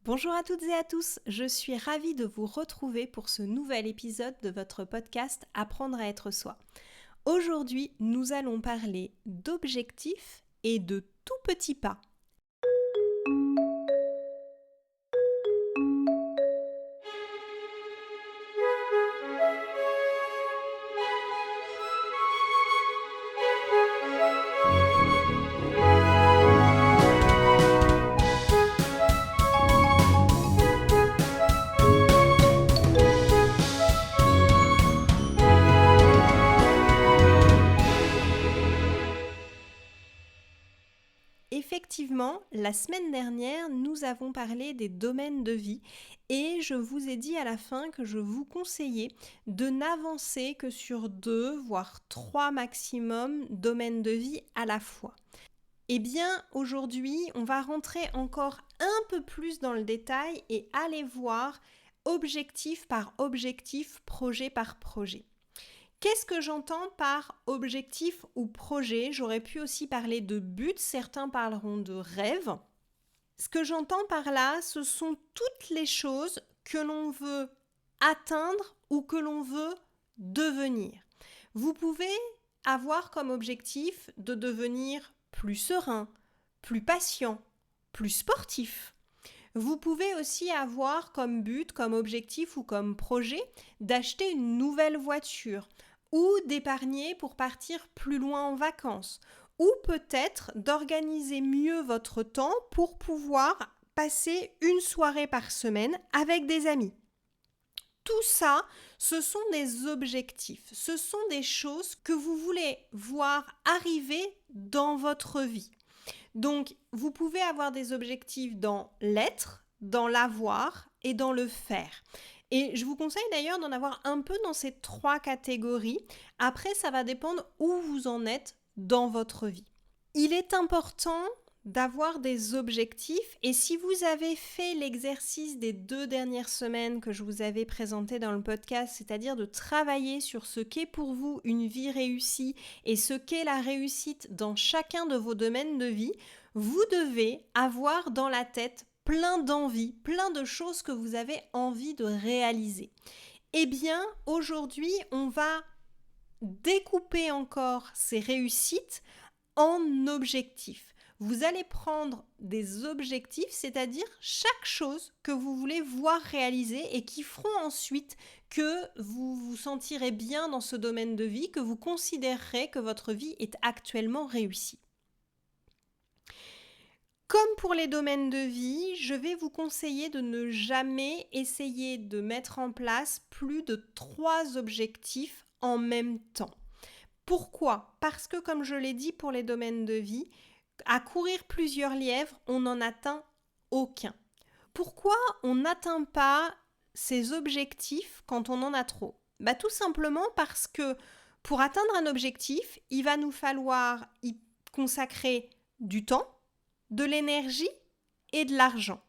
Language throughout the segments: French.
Bonjour à toutes et à tous, je suis ravie de vous retrouver pour ce nouvel épisode de votre podcast Apprendre à être soi. Aujourd'hui, nous allons parler d'objectifs et de tout petits pas. Effectivement, la semaine dernière, nous avons parlé des domaines de vie et je vous ai dit à la fin que je vous conseillais de n'avancer que sur 2, voire 3 maximum domaines de vie à la fois. Eh bien, aujourd'hui, on va rentrer encore un peu plus dans le détail et aller voir objectif par objectif, projet par projet. Qu'est-ce que j'entends par objectif ou projet ? J'aurais pu aussi parler de but, certains parleront de rêve. Ce que j'entends par là, ce sont toutes les choses que l'on veut atteindre ou que l'on veut devenir. Vous pouvez avoir comme objectif de devenir plus serein, plus patient, plus sportif. Vous pouvez aussi avoir comme but, comme objectif ou comme projet d'acheter une nouvelle voiture ou d'épargner pour partir plus loin en vacances ou peut-être d'organiser mieux votre temps pour pouvoir passer une soirée par semaine avec des amis. Tout ça, ce sont des objectifs, ce sont des choses que vous voulez voir arriver dans votre vie. Donc, vous pouvez avoir des objectifs dans l'être, dans l'avoir et dans le faire. Et je vous conseille d'ailleurs d'en avoir un peu dans ces 3 catégories. Après, ça va dépendre où vous en êtes dans votre vie. Il est important d'avoir des objectifs et si vous avez fait l'exercice des 2 dernières semaines que je vous avais présenté dans le podcast, c'est-à-dire de travailler sur ce qu'est pour vous une vie réussie et ce qu'est la réussite dans chacun de vos domaines de vie, vous devez avoir dans la tête plein d'envies, plein de choses que vous avez envie de réaliser. Eh bien, aujourd'hui, on va découper encore ces réussites en objectifs. Vous allez prendre des objectifs, c'est-à-dire chaque chose que vous voulez voir réaliser et qui feront ensuite que vous vous sentirez bien dans ce domaine de vie, que vous considérerez que votre vie est actuellement réussie. Comme pour les domaines de vie, je vais vous conseiller de ne jamais essayer de mettre en place plus de 3 objectifs en même temps. Pourquoi ? Parce que comme je l'ai dit pour les domaines de vie, à courir plusieurs lièvres, on n'en atteint aucun. Pourquoi on n'atteint pas ces objectifs quand on en a trop ? Tout simplement parce que pour atteindre un objectif, il va nous falloir y consacrer du temps, de l'énergie et de l'argent.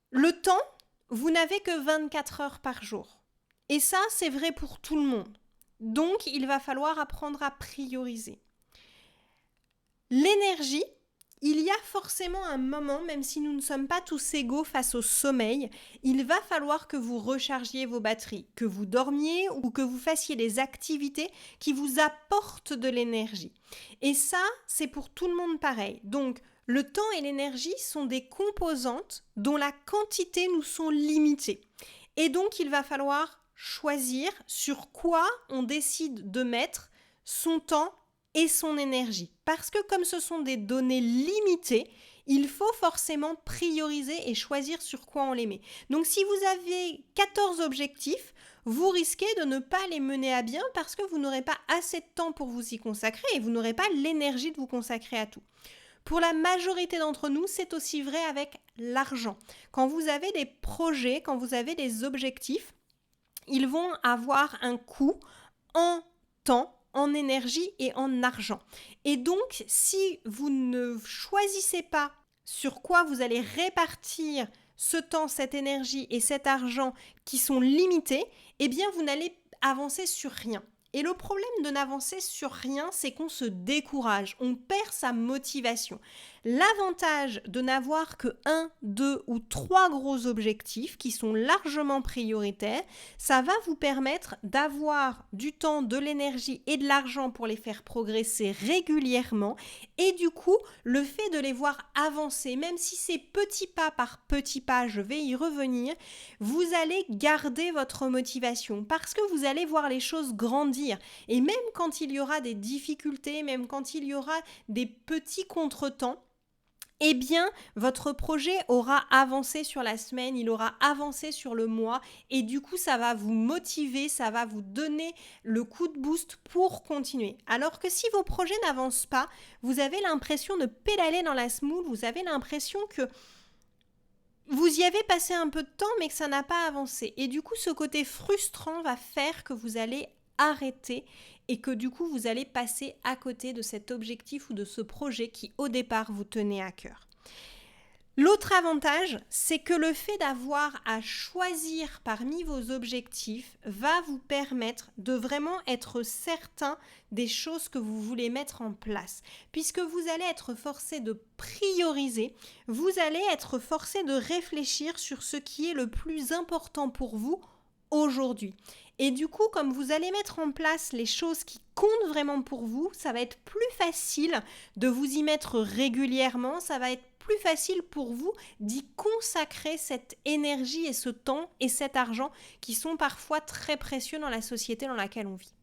Le temps, vous n'avez que 24 heures par jour. Et ça, c'est vrai pour tout le monde. Donc, il va falloir apprendre à prioriser. L'énergie, il y a forcément un moment, même si nous ne sommes pas tous égaux face au sommeil, il va falloir que vous rechargiez vos batteries, que vous dormiez ou que vous fassiez des activités qui vous apportent de l'énergie. Et ça, c'est pour tout le monde pareil. Donc, le temps et l'énergie sont des composantes dont la quantité nous sont limitées. Et donc, il va falloir choisir sur quoi on décide de mettre son temps et son énergie. Parce que comme ce sont des données limitées, il faut forcément prioriser et choisir sur quoi on les met. Donc si vous avez 14 objectifs, vous risquez de ne pas les mener à bien parce que vous n'aurez pas assez de temps pour vous y consacrer et vous n'aurez pas l'énergie de vous consacrer à tout. Pour la majorité d'entre nous, c'est aussi vrai avec l'argent. Quand vous avez des projets, quand vous avez des objectifs, ils vont avoir un coût en temps, en énergie et en argent. Et donc, si vous ne choisissez pas sur quoi vous allez répartir ce temps, cette énergie et cet argent qui sont limités, eh bien, vous n'allez avancer sur rien. Et le problème de n'avancer sur rien, c'est qu'on se décourage, on perd sa motivation. L'avantage de n'avoir que 1, 2 ou 3 gros objectifs qui sont largement prioritaires, ça va vous permettre d'avoir du temps, de l'énergie et de l'argent pour les faire progresser régulièrement. Et du coup, le fait de les voir avancer, même si c'est petit pas par petit pas, je vais y revenir, vous allez garder votre motivation parce que vous allez voir les choses grandir. Et même quand il y aura des difficultés, même quand il y aura des petits contretemps, eh bien, votre projet aura avancé sur la semaine, il aura avancé sur le mois et du coup, ça va vous motiver, ça va vous donner le coup de boost pour continuer. Alors que si vos projets n'avancent pas, vous avez l'impression de pédaler dans la semoule, vous avez l'impression que vous y avez passé un peu de temps mais que ça n'a pas avancé. Et du coup, ce côté frustrant va faire que vous allez arrêter et que du coup, vous allez passer à côté de cet objectif ou de ce projet qui, au départ, vous tenait à cœur. L'autre avantage, c'est que le fait d'avoir à choisir parmi vos objectifs va vous permettre de vraiment être certain des choses que vous voulez mettre en place. Puisque vous allez être forcé de prioriser, vous allez être forcé de réfléchir sur ce qui est le plus important pour vous aujourd'hui. Et du coup, comme vous allez mettre en place les choses qui comptent vraiment pour vous, ça va être plus facile de vous y mettre régulièrement, ça va être plus facile pour vous d'y consacrer cette énergie et ce temps et cet argent qui sont parfois très précieux dans la société dans laquelle on vit.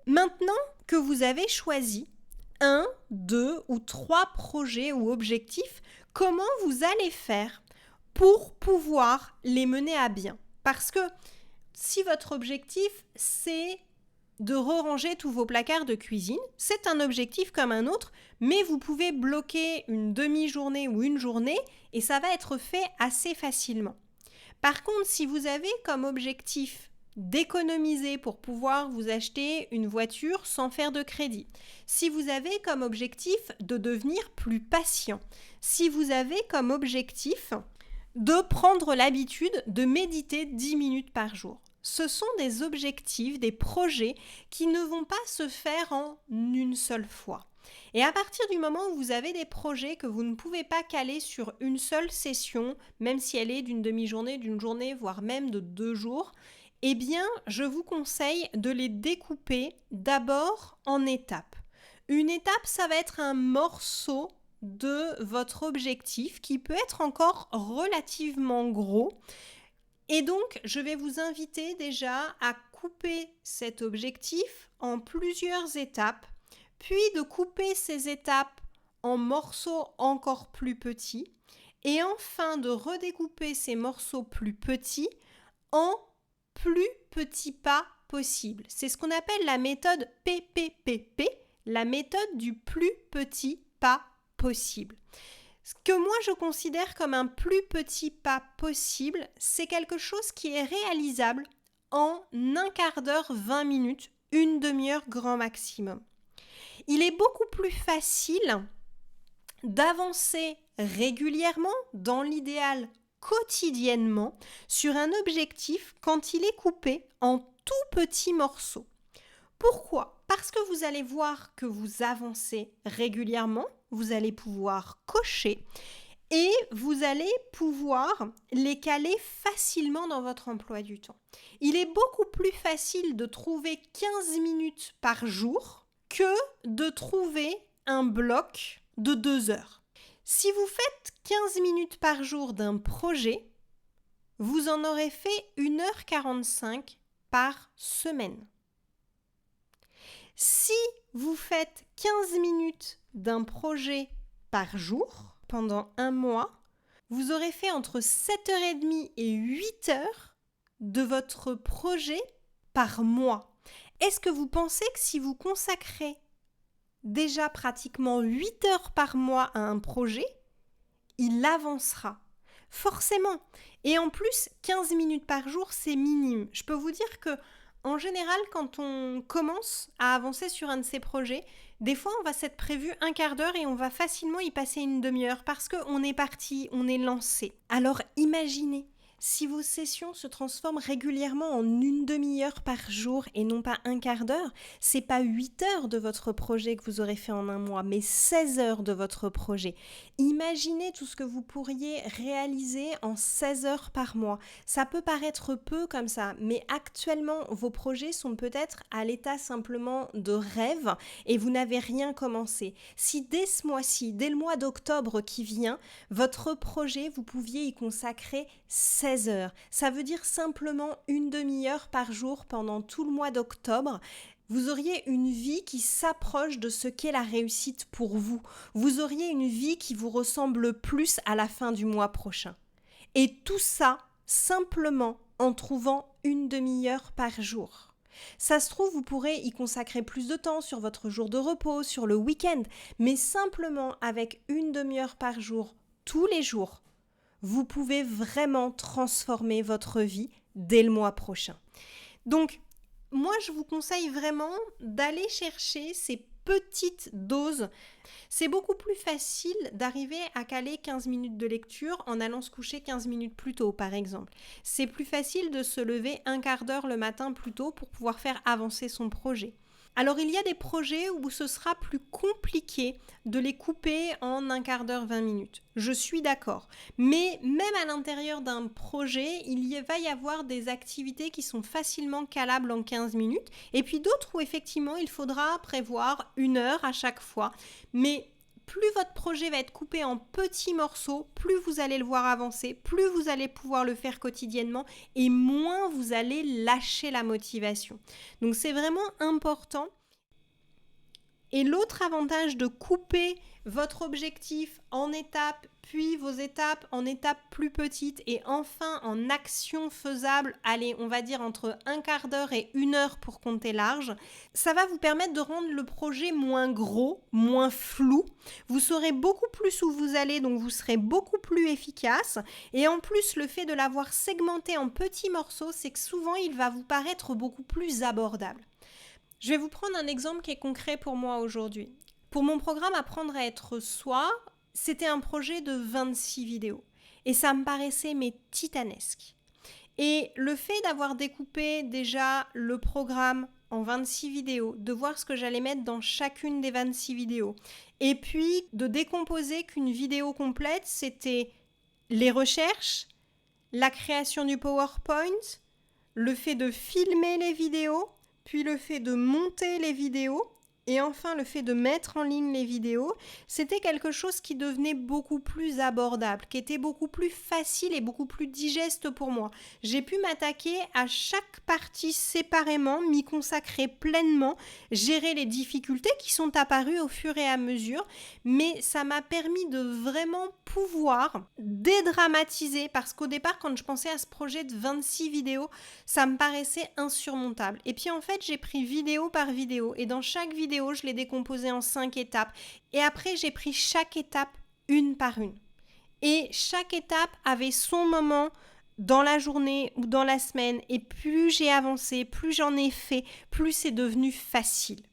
Maintenant que vous avez choisi 1, 2 ou 3 projets ou objectifs, comment vous allez faire pour pouvoir les mener à bien? Parce que si votre objectif, c'est de ranger tous vos placards de cuisine, c'est un objectif comme un autre, mais vous pouvez bloquer une demi-journée ou une journée et ça va être fait assez facilement. Par contre, si vous avez comme objectif d'économiser pour pouvoir vous acheter une voiture sans faire de crédit, si vous avez comme objectif de devenir plus patient, si vous avez comme objectif de prendre l'habitude de méditer 10 minutes par jour. Ce sont des objectifs, des projets qui ne vont pas se faire en une seule fois. Et à partir du moment où vous avez des projets que vous ne pouvez pas caler sur une seule session, même si elle est d'une demi-journée, d'une journée, voire même de 2 jours, eh bien, je vous conseille de les découper d'abord en étapes. Une étape, ça va être un morceau de votre objectif qui peut être encore relativement gros. Et donc, je vais vous inviter déjà à couper cet objectif en plusieurs étapes, puis de couper ces étapes en morceaux encore plus petits, et enfin de redécouper ces morceaux plus petits en plus petits pas possibles. C'est ce qu'on appelle la méthode PPPP, la méthode du plus petit pas possible. Ce que moi je considère comme un plus petit pas possible, c'est quelque chose qui est réalisable en un quart d'heure, 20 minutes, une demi-heure grand maximum. Il est beaucoup plus facile d'avancer régulièrement, dans l'idéal quotidiennement, sur un objectif quand il est coupé en tout petits morceaux. Pourquoi ? Parce que vous allez voir que vous avancez régulièrement, vous allez pouvoir cocher et vous allez pouvoir les caler facilement dans votre emploi du temps. Il est beaucoup plus facile de trouver 15 minutes par jour que de trouver un bloc de 2 heures. Si vous faites 15 minutes par jour d'un projet, vous en aurez fait 1h45 par semaine. Si vous faites 15 minutes d'un projet par jour pendant un mois, vous aurez fait entre 7h30 et 8h de votre projet par mois. Est-ce que vous pensez que si vous consacrez déjà pratiquement 8 heures par mois à un projet, il avancera? Forcément. Et en plus, 15 minutes par jour, c'est minime. Je peux vous dire que en général, quand on commence à avancer sur un de ces projets, des fois, on va s'être prévu un quart d'heure et on va facilement y passer une demi-heure parce qu'on est parti, on est lancé. Alors imaginez, Si vos sessions se transforment régulièrement en une demi-heure par jour et non pas un quart d'heure, c'est pas 8 heures de votre projet que vous aurez fait en un mois, mais 16 heures de votre projet. Imaginez tout ce que vous pourriez réaliser en 16 heures par mois. Ça peut paraître peu comme ça, mais actuellement, vos projets sont peut-être à l'état simplement de rêve et vous n'avez rien commencé. Si dès ce mois-ci, dès le mois d'octobre qui vient, votre projet, vous pouviez y consacrer 16 heures. Ça veut dire simplement une demi-heure par jour pendant tout le mois d'octobre. Vous auriez une vie qui s'approche de ce qu'est la réussite pour vous. Vous auriez une vie qui vous ressemble plus à la fin du mois prochain. Et tout ça, simplement en trouvant une demi-heure par jour. Ça se trouve, vous pourrez y consacrer plus de temps sur votre jour de repos, sur le week-end, mais simplement avec une demi-heure par jour, tous les jours, vous pouvez vraiment transformer votre vie dès le mois prochain. Donc, moi, je vous conseille vraiment d'aller chercher ces petites doses. C'est beaucoup plus facile d'arriver à caler 15 minutes de lecture en allant se coucher 15 minutes plus tôt, par exemple. C'est plus facile de se lever un quart d'heure le matin plus tôt pour pouvoir faire avancer son projet. Alors, il y a des projets où ce sera plus compliqué de les couper en un quart d'heure, 20 minutes. Je suis d'accord. Mais même à l'intérieur d'un projet, va y avoir des activités qui sont facilement calables en 15 minutes et puis d'autres où effectivement, il faudra prévoir 1 heure à chaque fois. Mais plus votre projet va être coupé en petits morceaux, plus vous allez le voir avancer, plus vous allez pouvoir le faire quotidiennement et moins vous allez lâcher la motivation. Donc c'est vraiment important. Et l'autre avantage de couper votre objectif en étapes, puis vos étapes en étapes plus petites et enfin en actions faisables, allez, on va dire entre un quart d'heure et 1 heure pour compter large, ça va vous permettre de rendre le projet moins gros, moins flou. Vous saurez beaucoup plus où vous allez, donc vous serez beaucoup plus efficace. Et en plus, le fait de l'avoir segmenté en petits morceaux, c'est que souvent, il va vous paraître beaucoup plus abordable. Je vais vous prendre un exemple qui est concret pour moi aujourd'hui. Pour mon programme Apprendre à être soi, c'était un projet de 26 vidéos. Et ça me paraissait titanesque. Et le fait d'avoir découpé déjà le programme en 26 vidéos, de voir ce que j'allais mettre dans chacune des 26 vidéos, et puis de décomposer qu'une vidéo complète, c'était les recherches, la création du PowerPoint, le fait de filmer les vidéos, puis le fait de monter les vidéos et enfin le fait de mettre en ligne les vidéos, c'était quelque chose qui devenait beaucoup plus abordable, qui était beaucoup plus facile et beaucoup plus digeste pour moi. J'ai pu m'attaquer à chaque partie séparément, m'y consacrer pleinement, gérer les difficultés qui sont apparues au fur et à mesure, mais ça m'a permis de vraiment pouvoir dédramatiser, parce qu'au départ, quand je pensais à ce projet de 26 vidéos, ça me paraissait insurmontable. Et puis en fait, j'ai pris vidéo par vidéo et dans chaque vidéo, je l'ai décomposée en 5 étapes. Et après, j'ai pris chaque étape une par une. Et chaque étape avait son moment dans la journée ou dans la semaine. Et plus j'ai avancé, plus j'en ai fait, plus c'est devenu facile.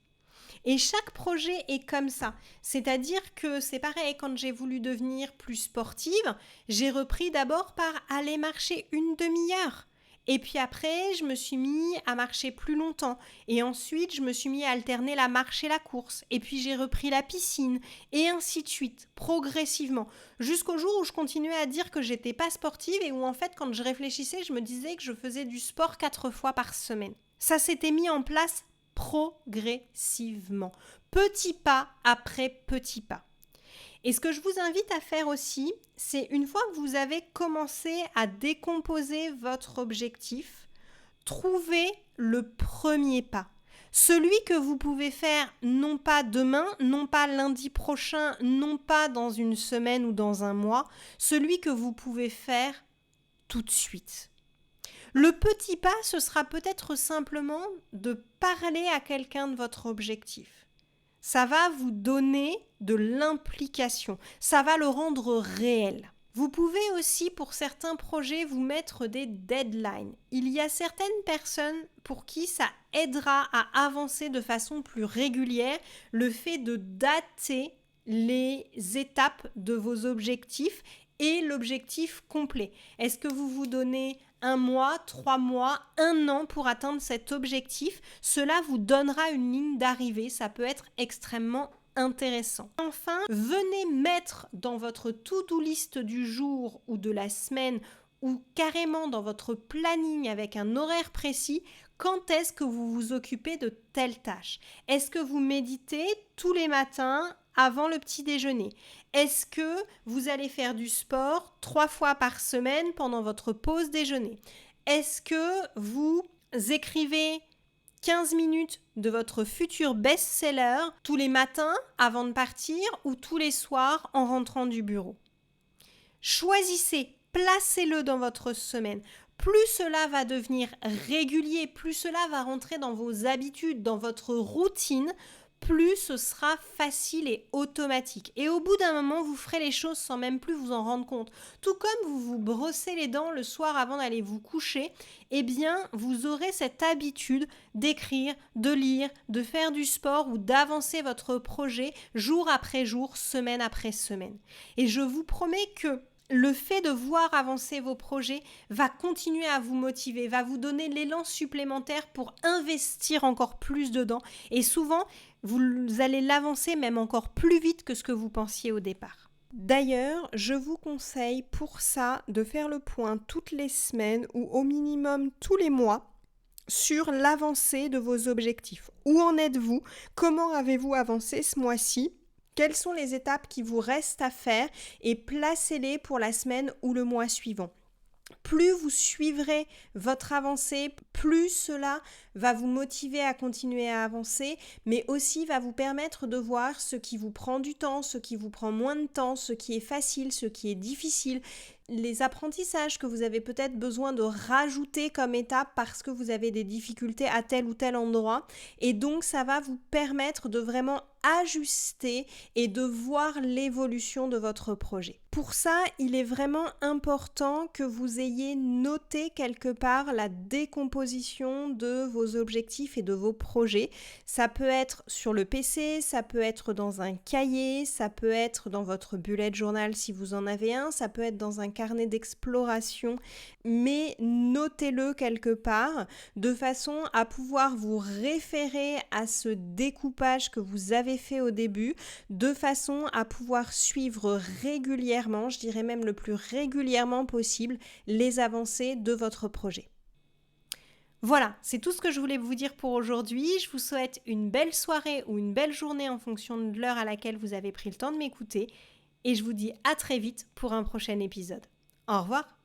Et chaque projet est comme ça. C'est-à-dire que c'est pareil, quand j'ai voulu devenir plus sportive, j'ai repris d'abord par aller marcher une demi-heure. Et puis après, je me suis mis à marcher plus longtemps. Et ensuite, je me suis mis à alterner la marche et la course. Et puis, j'ai repris la piscine. Et ainsi de suite, progressivement. Jusqu'au jour où je continuais à dire que j'étais pas sportive et où en fait, quand je réfléchissais, je me disais que je faisais du sport 4 fois par semaine. Ça s'était mis en place progressivement. Petit pas après petit pas. Et ce que je vous invite à faire aussi, c'est une fois que vous avez commencé à décomposer votre objectif, trouvez le premier pas. Celui que vous pouvez faire non pas demain, non pas lundi prochain, non pas dans une semaine ou dans un mois, celui que vous pouvez faire tout de suite. Le petit pas, ce sera peut-être simplement de parler à quelqu'un de votre objectif. Ça va vous donner de l'implication, ça va le rendre réel. Vous pouvez aussi, pour certains projets, vous mettre des deadlines. Il y a certaines personnes pour qui ça aidera à avancer de façon plus régulière, le fait de dater les étapes de vos objectifs et l'objectif complet. Est-ce que vous vous donnez 1 mois, 3 mois, 1 an pour atteindre cet objectif? Cela vous donnera une ligne d'arrivée. Ça peut être extrêmement intéressant. Enfin, venez mettre dans votre to-do list du jour ou de la semaine ou carrément dans votre planning avec un horaire précis, quand est-ce que vous vous occupez de telle tâche? Est-ce que vous méditez tous les matins avant le petit déjeuner? Est-ce que vous allez faire du sport 3 fois par semaine pendant votre pause déjeuner? Est-ce que vous écrivez 15 minutes de votre futur best-seller tous les matins avant de partir ou tous les soirs en rentrant du bureau? Choisissez, placez-le dans votre semaine. Plus cela va devenir régulier, plus cela va rentrer dans vos habitudes, dans votre routine, plus ce sera facile et automatique. Et au bout d'un moment, vous ferez les choses sans même plus vous en rendre compte. Tout comme vous vous brossez les dents le soir avant d'aller vous coucher, eh bien, vous aurez cette habitude d'écrire, de lire, de faire du sport ou d'avancer votre projet jour après jour, semaine après semaine. Et je vous promets que le fait de voir avancer vos projets va continuer à vous motiver, va vous donner l'élan supplémentaire pour investir encore plus dedans. Et souvent, vous allez l'avancer même encore plus vite que ce que vous pensiez au départ. D'ailleurs, je vous conseille pour ça de faire le point toutes les semaines ou au minimum tous les mois sur l'avancée de vos objectifs. Où en êtes-vous? Comment avez-vous avancé ce mois-ci? Quelles sont les étapes qui vous restent à faire et placez-les pour la semaine ou le mois suivant. Plus vous suivrez votre avancée, plus cela va vous motiver à continuer à avancer, mais aussi va vous permettre de voir ce qui vous prend du temps, ce qui vous prend moins de temps, ce qui est facile, ce qui est difficile, les apprentissages que vous avez peut-être besoin de rajouter comme étape parce que vous avez des difficultés à tel ou tel endroit. Et donc, ça va vous permettre de vraiment ajuster et de voir l'évolution de votre projet. Pour ça, il est vraiment important que vous ayez noté quelque part la décomposition de vos objectifs et de vos projets. Ça peut être sur le PC, ça peut être dans un cahier, ça peut être dans votre bullet journal si vous en avez un, ça peut être dans un carnet d'exploration, mais notez-le quelque part de façon à pouvoir vous référer à ce découpage que vous avez fait au début, de façon à pouvoir suivre régulièrement, je dirais même le plus régulièrement possible, les avancées de votre projet. Voilà, c'est tout ce que je voulais vous dire pour aujourd'hui. Je vous souhaite une belle soirée ou une belle journée en fonction de l'heure à laquelle vous avez pris le temps de m'écouter et je vous dis à très vite pour un prochain épisode. Au revoir!